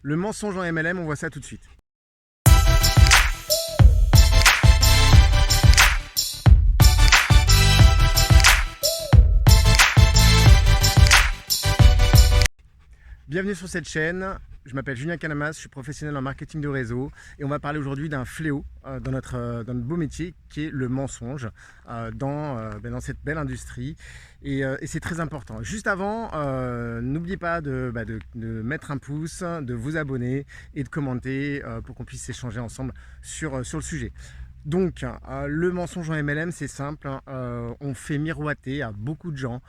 Le mensonge en MLM, on voit ça tout de suite. Bienvenue sur cette chaîne, je m'appelle Julien Canamas, je suis professionnel en marketing de réseau et on va parler aujourd'hui d'un fléau dans notre beau métier qui est le mensonge dans cette belle industrie et c'est très important. Juste avant, n'oubliez pas de mettre un pouce, de vous abonner et de commenter pour qu'on puisse échanger ensemble sur le sujet. Donc, le mensonge en MLM, c'est simple, on fait miroiter à beaucoup de gens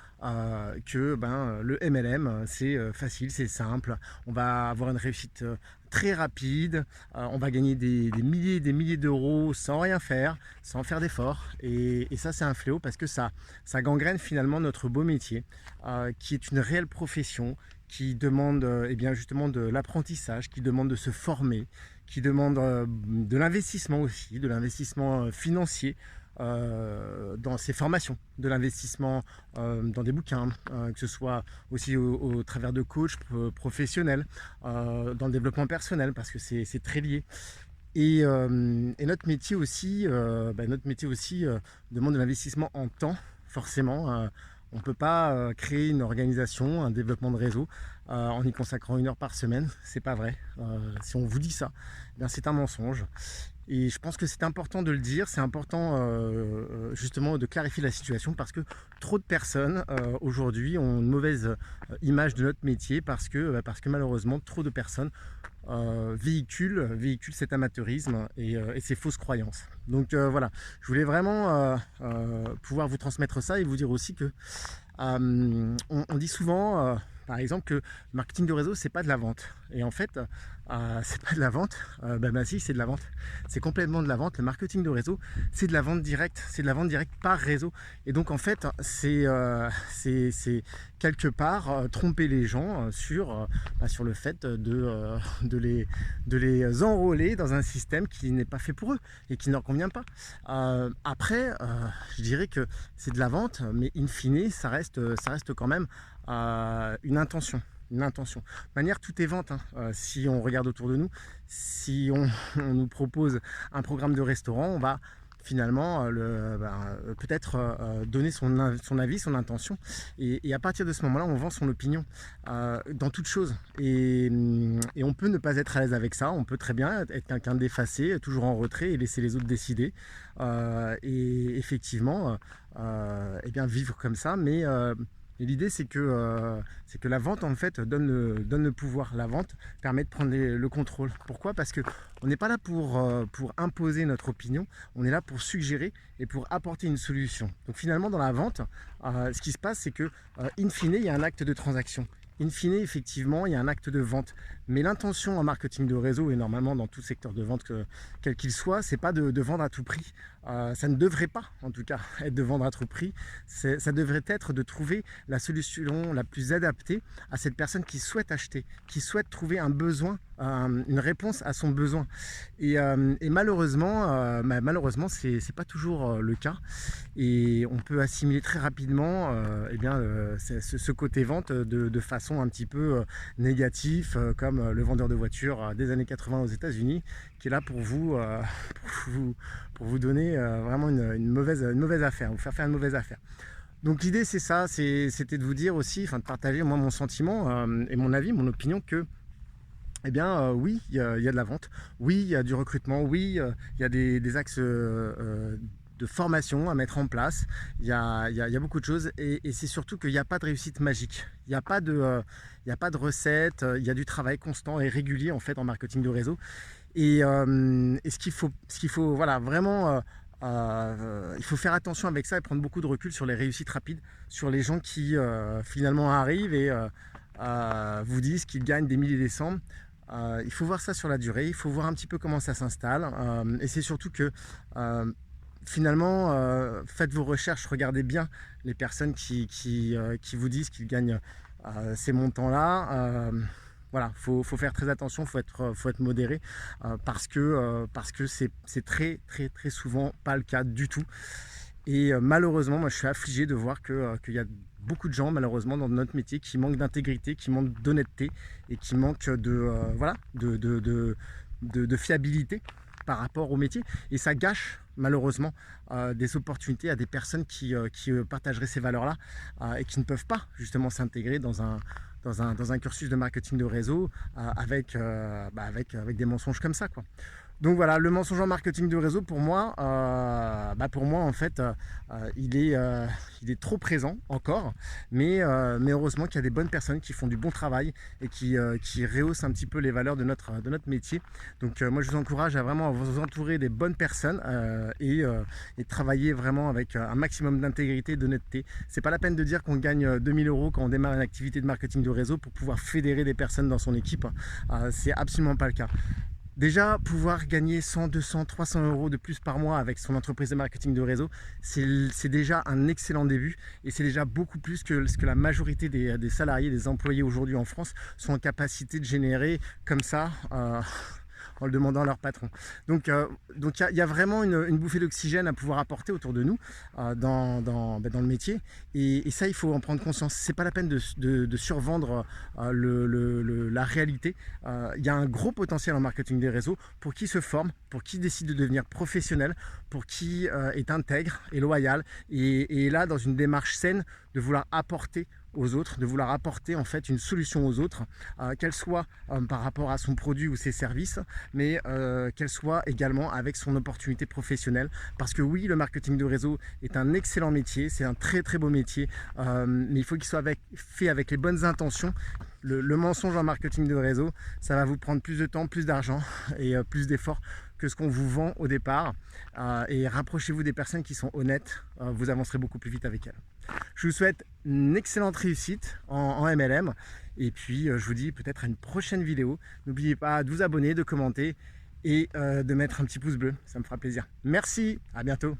que le MLM, c'est facile, c'est simple, on va avoir une réussite très rapide, on va gagner des milliers et des milliers d'euros sans rien faire, sans faire d'efforts, et ça c'est un fléau parce que ça gangrène finalement notre beau métier, qui est une réelle profession, qui demande justement de l'apprentissage, qui demande de se former, qui demande de l'investissement aussi, de l'investissement financier dans ses formations, de l'investissement dans des bouquins, que ce soit aussi au travers de coachs professionnels, dans le développement personnel, parce que c'est très lié. Et notre métier aussi, demande de l'investissement en temps, forcément. On ne peut pas créer une organisation, un développement de réseau en y consacrant 1 heure par semaine. C'est pas vrai. Si on vous dit ça, c'est un mensonge. Et je pense que c'est important de le dire, c'est important justement de clarifier la situation parce que trop de personnes aujourd'hui ont une mauvaise image de notre métier parce que malheureusement trop de personnes véhiculent cet amateurisme et ces fausses croyances. Donc voilà, je voulais vraiment pouvoir vous transmettre ça et vous dire aussi que on dit souvent par exemple que le marketing de réseau c'est pas de la vente, et en fait c'est pas de la vente. Si, c'est de la vente, c'est complètement de la vente. Le marketing de réseau c'est de la vente directe, c'est de la vente directe par réseau, et donc en fait c'est quelque part tromper les gens sur le fait de les enrôler dans un système qui n'est pas fait pour eux et qui ne leur convient pas. Après je dirais que c'est de la vente, mais in fine ça reste quand même une intention. De manière, tout est vente, hein. Si on regarde autour de nous, si on nous propose un programme de restaurant, on va finalement peut-être donner son avis, son intention, et à partir de ce moment là on vend son opinion dans toute chose, et on peut ne pas être à l'aise avec ça. On peut très bien être quelqu'un d'effacé, toujours en retrait et laisser les autres décider, et effectivement vivre comme ça, mais et l'idée c'est que la vente en fait donne le pouvoir. La vente permet de prendre le contrôle. Pourquoi? Parce que on n'est pas là pour imposer notre opinion, on est là pour suggérer et pour apporter une solution. Donc finalement dans la vente, ce qui se passe c'est que in fine il y a un acte de transaction. In fine, effectivement, il y a un acte de vente. Mais l'intention en marketing de réseau, et normalement dans tout secteur de vente, quel qu'il soit, c'est pas de vendre à tout prix. Ça ne devrait pas, en tout cas, être de vendre à tout prix. Ça devrait être de trouver la solution la plus adaptée à cette personne qui souhaite acheter, qui souhaite trouver un besoin, une réponse à son besoin. Et malheureusement, c'est pas toujours le cas. Et on peut assimiler très rapidement ce côté vente de façon un petit peu négatif, comme le vendeur de voitures des années 80 aux États-Unis, qui est là pour vous donner vraiment une mauvaise affaire, vous faire une mauvaise affaire. Donc l'idée c'est ça, c'était de vous dire aussi, de partager moi mon sentiment et mon avis, mon opinion, que oui, il y a de la vente, oui, il y a du recrutement, oui, il y a des axes de formation à mettre en place, il y a beaucoup de choses, et c'est surtout qu'il n'y a pas de réussite magique, il n'y a pas de recette, il y a du travail constant et régulier en fait en marketing de réseau, et ce qu'il faut voilà, vraiment il faut faire attention avec ça et prendre beaucoup de recul sur les réussites rapides, sur les gens qui finalement arrivent et vous disent qu'ils gagnent des milliers et des cents. Il faut voir ça sur la durée, il faut voir un petit peu comment ça s'installe, et c'est surtout que finalement faites vos recherches, regardez bien les personnes qui vous disent qu'ils gagnent ces montants là. Voilà, faut faire très attention, faut être modéré, parce que c'est très souvent pas le cas du tout. Et malheureusement, moi je suis affligé de voir qu'il y a beaucoup de gens malheureusement dans notre métier qui manquent d'intégrité, qui manquent d'honnêteté et qui manquent voilà, de fiabilité par rapport au métier, et ça gâche malheureusement des opportunités à des personnes qui partageraient ces valeurs là et qui ne peuvent pas justement s'intégrer dans un cursus de marketing de réseau avec des mensonges comme ça, quoi. Donc voilà, le mensonge en marketing de réseau, pour moi, en fait, il est trop présent encore, mais heureusement qu'il y a des bonnes personnes qui font du bon travail et qui rehaussent un petit peu les valeurs de notre métier. Donc moi, je vous encourage à vraiment vous entourer des bonnes personnes et travailler vraiment avec un maximum d'intégrité et d'honnêteté. C'est pas la peine de dire qu'on gagne 2000 € quand on démarre une activité de marketing de réseau pour pouvoir fédérer des personnes dans son équipe. C'est absolument pas le cas. Déjà, pouvoir gagner 100, 200, 300 € de plus par mois avec son entreprise de marketing de réseau, c'est déjà un excellent début, et c'est déjà beaucoup plus que ce que la majorité des salariés, des employés aujourd'hui en France sont en capacité de générer comme ça. En le demandant à leur patron. Donc il y a vraiment une bouffée d'oxygène à pouvoir apporter autour de nous dans le métier, et ça, il faut en prendre conscience. C'est pas la peine de survendre la réalité. Il y a un gros potentiel en marketing des réseaux pour qui se forme, pour qui décide de devenir professionnel, pour qui est intègre et loyal, et est là dans une démarche saine de vouloir apporter aux autres, de vouloir apporter en fait une solution aux autres, qu'elle soit par rapport à son produit ou ses services, mais qu'elle soit également avec son opportunité professionnelle. Parce que oui, le marketing de réseau est un excellent métier, c'est un très très beau métier, mais il faut qu'il soit fait avec les bonnes intentions. Le mensonge en marketing de réseau, ça va vous prendre plus de temps, plus d'argent et plus d'efforts que ce qu'on vous vend au départ. Et rapprochez-vous des personnes qui sont honnêtes, vous avancerez beaucoup plus vite avec elles. Je vous souhaite une excellente réussite en MLM, et puis je vous dis peut-être à une prochaine vidéo. N'oubliez pas de vous abonner, de commenter et de mettre un petit pouce bleu, ça me fera plaisir. Merci, à bientôt.